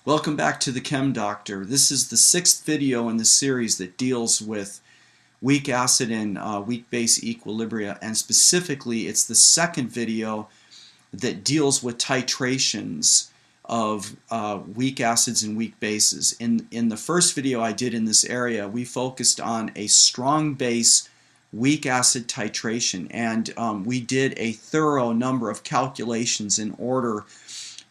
Welcome back to the ChemDoctor. This is the sixth video in the series that deals with weak acid and weak base equilibria, and specifically it's the second video that deals with titrations of weak acids and weak bases. In the first video I did in this area, we focused on a strong base weak acid titration, and we did a thorough number of calculations in order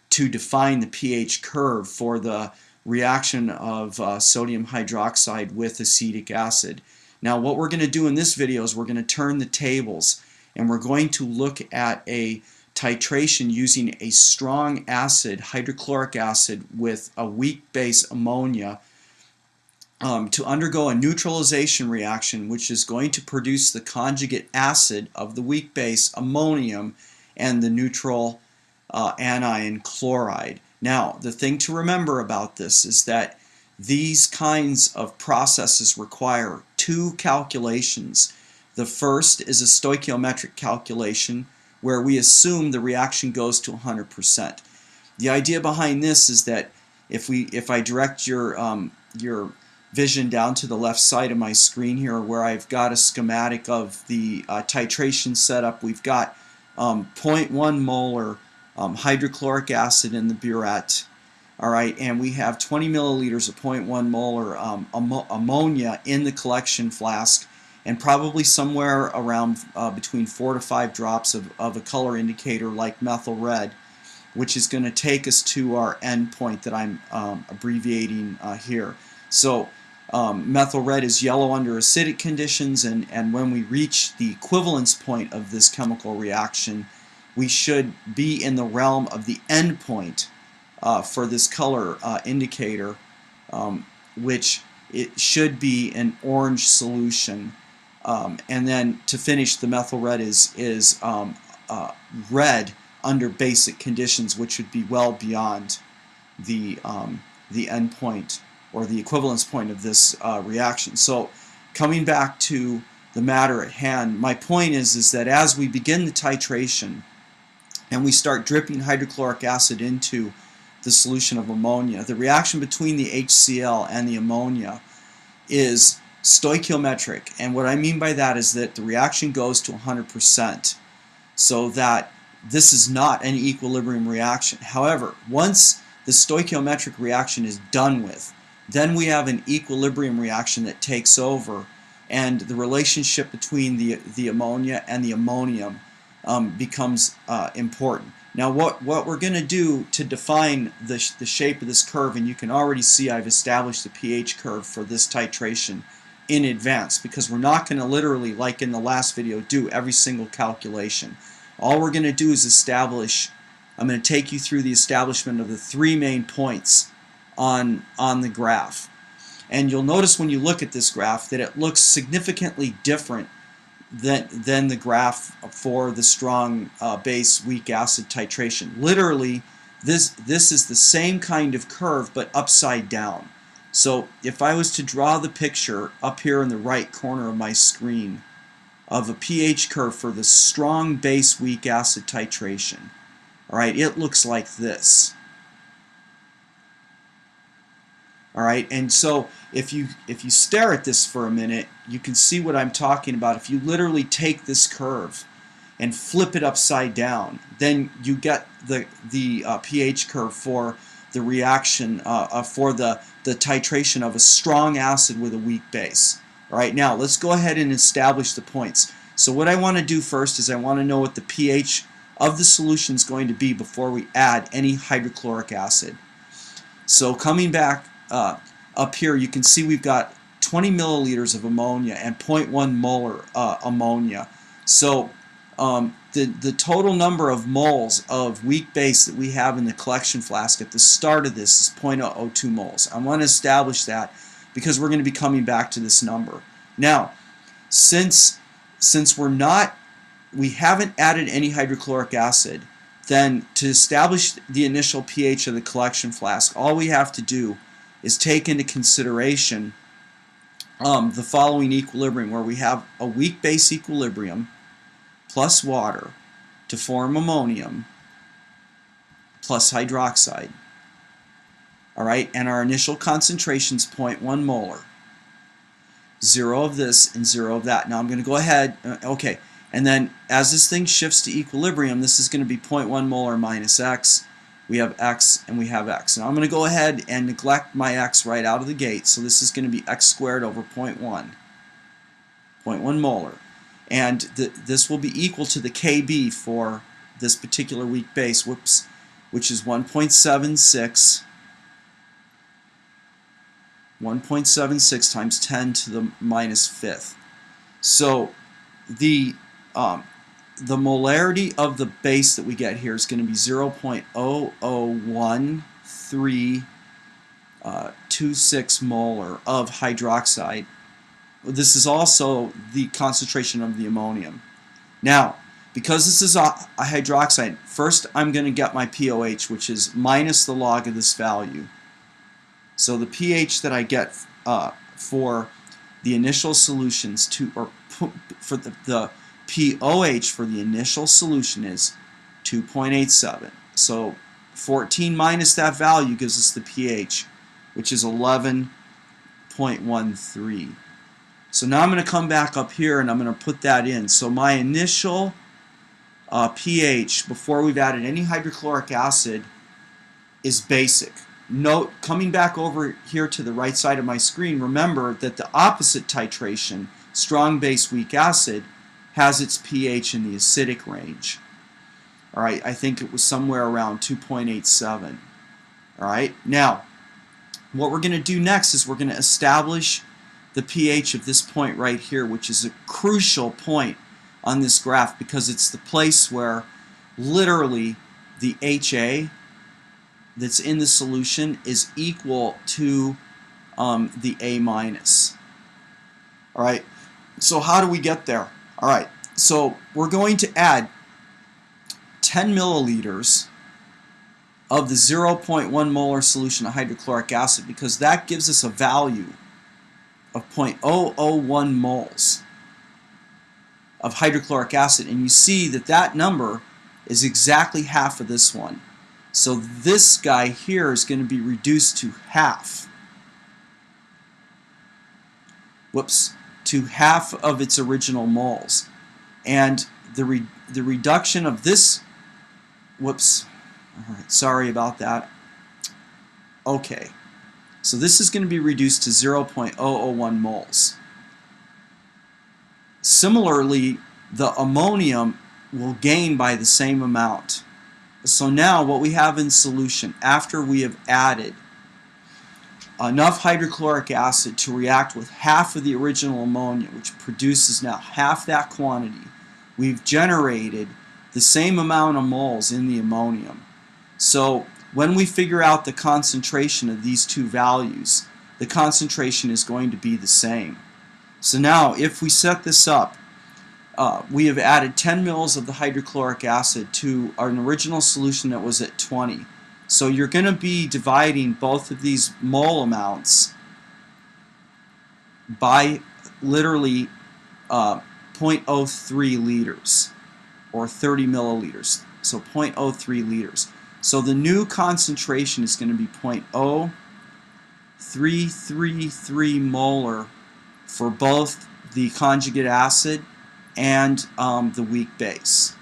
to define the pH curve for the reaction of sodium hydroxide with acetic acid. Now what we're going to do in this video is we're going to turn the tables, and we're going to look at a titration using a strong acid, hydrochloric acid, with a weak base ammonia to undergo a neutralization reaction, which is going to produce the conjugate acid of the weak base ammonium and the neutral anion chloride. Now, the thing to remember about this is that these kinds of processes require two calculations. The first is a stoichiometric calculation where we assume the reaction goes to 100%. The idea behind this is that if I direct your vision down to the left side of my screen here, where I've got a schematic of the titration setup, we've got 0.1 molar hydrochloric acid in the burette, alright, and we have 20 milliliters of 0.1 molar ammonia in the collection flask, and probably somewhere around between 4 to 5 drops of a color indicator like methyl red, which is going to take us to our end point that I'm abbreviating here. So methyl red is yellow under acidic conditions, and when we reach the equivalence point of this chemical reaction, we should be in the realm of the end point for this color indicator, which it should be an orange solution. And then to finish, the methyl red is red under basic conditions, which would be well beyond the end point or the equivalence point of this reaction. So coming back to the matter at hand, my point is that as we begin the titration and we start dripping hydrochloric acid into the solution of ammonia, the reaction between the HCl and the ammonia is stoichiometric. And what I mean by that is that the reaction goes to 100%, so that this is not an equilibrium reaction. However, once the stoichiometric reaction is done with, then we have an equilibrium reaction that takes over, and the relationship between the ammonia and the ammonium becomes important. Now what we're going to do to define the shape of this curve, and you can already see I've established the pH curve for this titration in advance, because we're not going to literally, like in the last video, do every single calculation. All we're going to do is establish, I'm going to take you through the establishment of the three main points on the graph. And you'll notice when you look at this graph that it looks significantly different than the graph for the strong base weak acid titration. Literally, this is the same kind of curve but upside down. So if I was to draw the picture up here in the right corner of my screen of a pH curve for the strong base weak acid titration, alright, it looks like this. Alright, and so if you stare at this for a minute, you can see what I'm talking about. If you literally take this curve and flip it upside down, then you get the pH curve for the reaction for the titration of a strong acid with a weak base. Alright, now let's go ahead and establish the points. So what I want to do first is I want to know what the pH of the solution is going to be before we add any hydrochloric acid. So coming back up here, you can see we've got 20 milliliters of ammonia and 0.1 molar ammonia. So the total number of moles of weak base that we have in the collection flask at the start of this is 0.002 moles. I want to establish that because we're going to be coming back to this number. Now, since we haven't added any hydrochloric acid, then to establish the initial pH of the collection flask, all we have to do is take into consideration the following equilibrium, where we have a weak base equilibrium plus water to form ammonium plus hydroxide. All right, and our initial concentration is 0.1 molar. 0 of this and 0 of that. Now I'm going to go ahead, okay, and then as this thing shifts to equilibrium, this is going to be 0.1 molar minus x. We have x and we have x. Now I'm going to go ahead and neglect my x right out of the gate, so this is going to be x squared over 0.1 molar. And this will be equal to the Kb for this particular weak base, which is 1.76 times 10 to the minus fifth. So the molarity of the base that we get here is going to be 0.001326 molar of hydroxide. This is also the concentration of the ammonium. Now, because this is a hydroxide, first I'm going to get my pOH, which is minus the log of this value. So the pH that I get for the initial solutions for the pOH for the initial solution is 2.87. So 14 minus that value gives us the pH, which is 11.13. So now I'm going to come back up here and I'm going to put that in. So my initial pH before we've added any hydrochloric acid is basic. Note, coming back over here to the right side of my screen, remember that the opposite titration, strong base weak acid, has its pH in the acidic range. All right, I think it was somewhere around 2.87. All right, now what we're going to do next is we're going to establish the pH of this point right here, which is a crucial point on this graph because it's the place where literally the HA that's in the solution is equal to the A minus. All right, so how do we get there? All right, so we're going to add 10 milliliters of the 0.1 molar solution of hydrochloric acid because that gives us a value of 0.001 moles of hydrochloric acid, and you see that that number is exactly half of this one. So this guy here is going to be reduced to half. To half of its original moles. And the reduction of this, all right, sorry about that. Okay, so this is going to be reduced to 0.001 moles. Similarly, the ammonium will gain by the same amount. So now what we have in solution, after we have added enough hydrochloric acid to react with half of the original ammonia, which produces now half that quantity, we've generated the same amount of moles in the ammonium. So when we figure out the concentration of these two values, the concentration is going to be the same. So now if we set this up, we have added 10 mils of the hydrochloric acid to an original solution that was at 20. So you're going to be dividing both of these mole amounts by literally 0.03 liters or 30 milliliters. So 0.03 liters. So the new concentration is going to be 0.333 molar for both the conjugate acid and the weak base.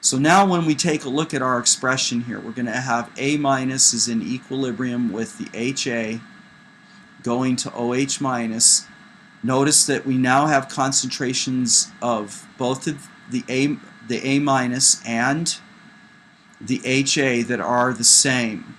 So now when we take a look at our expression here, we're going to have A minus is in equilibrium with the HA going to OH minus. Notice that we now have concentrations of both of the A minus and the HA that are the same.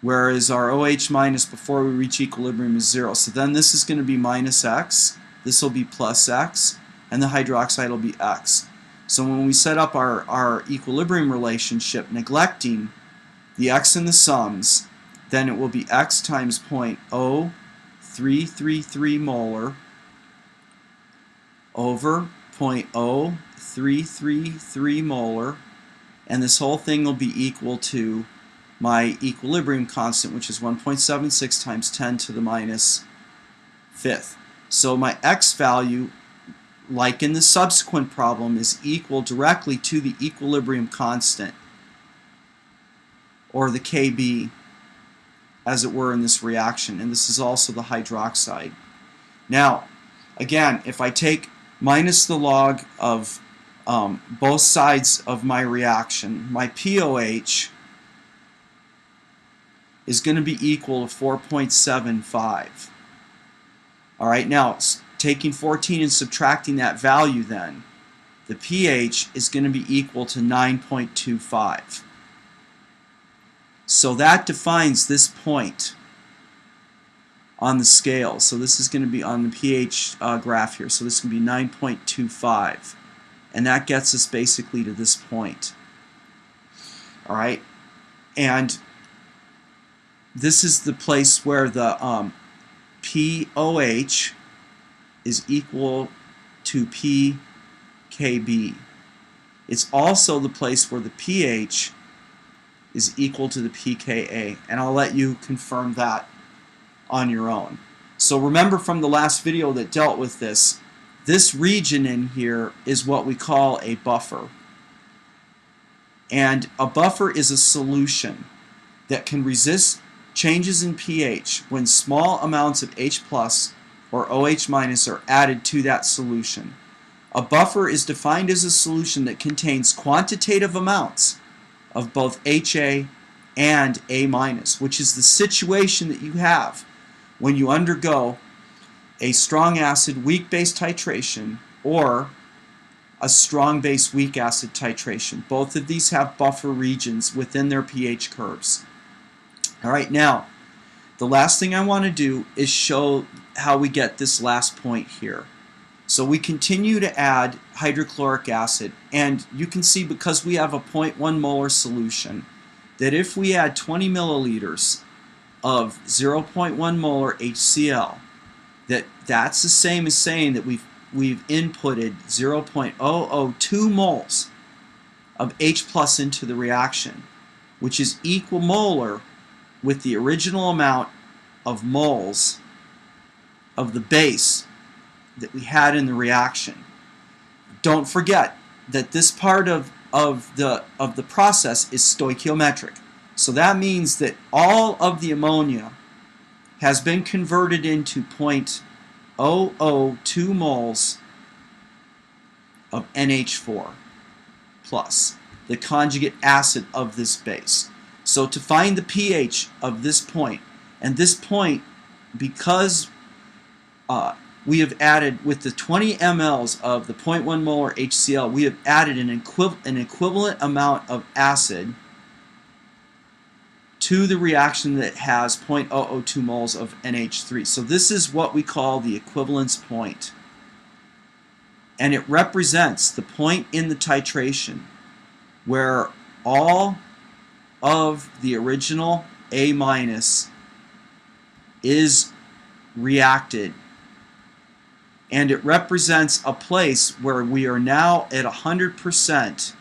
Whereas our OH minus before we reach equilibrium is 0. So then this is going to be minus X, this will be plus X, and the hydroxide will be X. So when we set up our equilibrium relationship, neglecting the X and the sums, then it will be X times 0.0333 molar over 0.0333 molar, and this whole thing will be equal to my equilibrium constant, which is 1.76 times 10 to the minus fifth. So my X value like in the subsequent problem, is equal directly to the equilibrium constant, or the Kb, as it were, in this reaction. And this is also the hydroxide. Now, again, if I take minus the log of both sides of my reaction, my POH is going to be equal to 4.75. All right, now taking 14 and subtracting that value, then the pH is going to be equal to 9.25. So that defines this point on the scale. So this is going to be on the pH graph here. So this is going to be 9.25. And that gets us basically to this point. All right, and this is the place where the POH is equal to pKb. It's also the place where the pH is equal to the pKa, and I'll let you confirm that on your own. So remember from the last video that dealt with this, this region in here is what we call a buffer. And a buffer is a solution that can resist changes in pH when small amounts of H+ or OH- are added to that solution. A buffer is defined as a solution that contains quantitative amounts of both HA and A-, which is the situation that you have when you undergo a strong acid weak base titration or a strong base weak acid titration. Both of these have buffer regions within their pH curves. All right, now the last thing I want to do is show how we get this last point here. So we continue to add hydrochloric acid, and you can see, because we have a 0.1 molar solution, that if we add 20 milliliters of 0.1 molar HCl, that's the same as saying that we've inputted 0.002 moles of H+ into the reaction, which is equimolar with the original amount of moles of the base that we had in the reaction. Don't forget that this part of the process is stoichiometric. So that means that all of the ammonia has been converted into 0.002 moles of NH4+, the conjugate acid of this base. So to find the pH of this point, and this point, because we have added, with the 20 mLs of the 0.1 molar HCl, we have added an equivalent amount of acid to the reaction that has 0.002 moles of NH3. So this is what we call the equivalence point. And it represents the point in the titration where all of the original A- is reacted. And it represents a place where we are now at 100%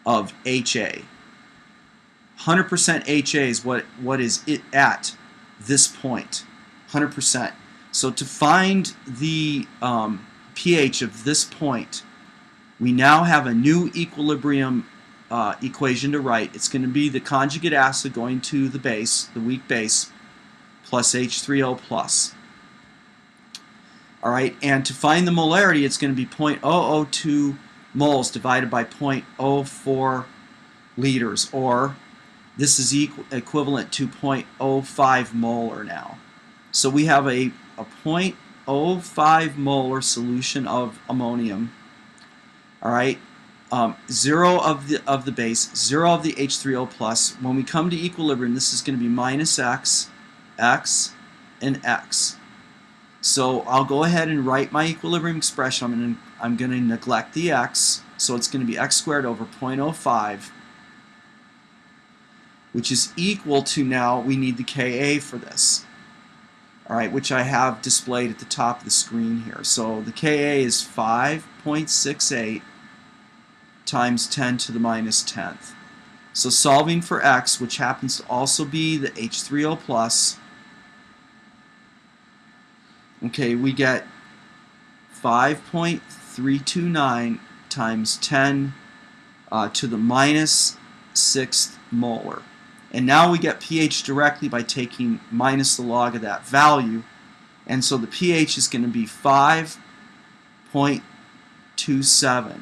of HA. 100% HA is what is it at this point. 100%. So to find the pH of this point, we now have a new equilibrium equation to write. It's going to be the conjugate acid going to the base, the weak base, plus H3O+. All right, and to find the molarity, it's going to be 0.002 moles divided by 0.04 liters, or this is equivalent to 0.05 molar now. So we have a 0.05 molar solution of ammonium. All right, 0 of the base, 0 of the H3O+. When we come to equilibrium, this is going to be minus X, X, and X. So I'll go ahead and write my equilibrium expression. I'm going to neglect the X, so it's going to be X squared over 0.05, which is equal to, now we need the Ka for this, all right, which I have displayed at the top of the screen here. So the Ka is 5.68 times 10 to the minus 10th. So solving for X, which happens to also be the H3O+, okay, we get 5.329 times 10 to the minus 6th molar. And now we get pH directly by taking minus the log of that value. And so the pH is going to be 5.27.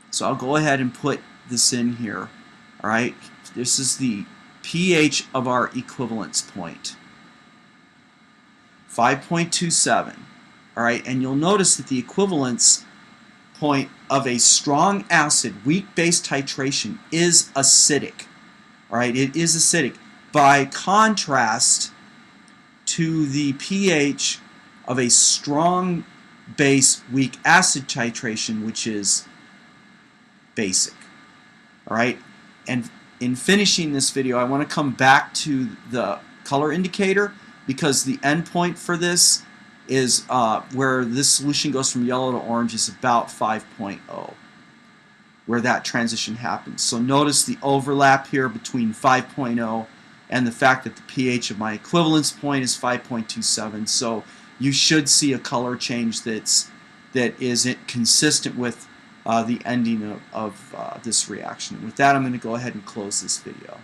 So I'll go ahead and put this in here. All right, this is the pH of our equivalence point. 5.27. All right, and you'll notice that the equivalence point of a strong acid, weak base titration, is acidic. All right, it is acidic. By contrast to the pH of a strong base, weak acid titration, which is basic. All right, and in finishing this video, I want to come back to the color indicator, because the endpoint for this is where this solution goes from yellow to orange is about 5.0, where that transition happens. So notice the overlap here between 5.0 and the fact that the pH of my equivalence point is 5.27. So you should see a color change that is consistent with the ending of this reaction. With that, I'm going to go ahead and close this video.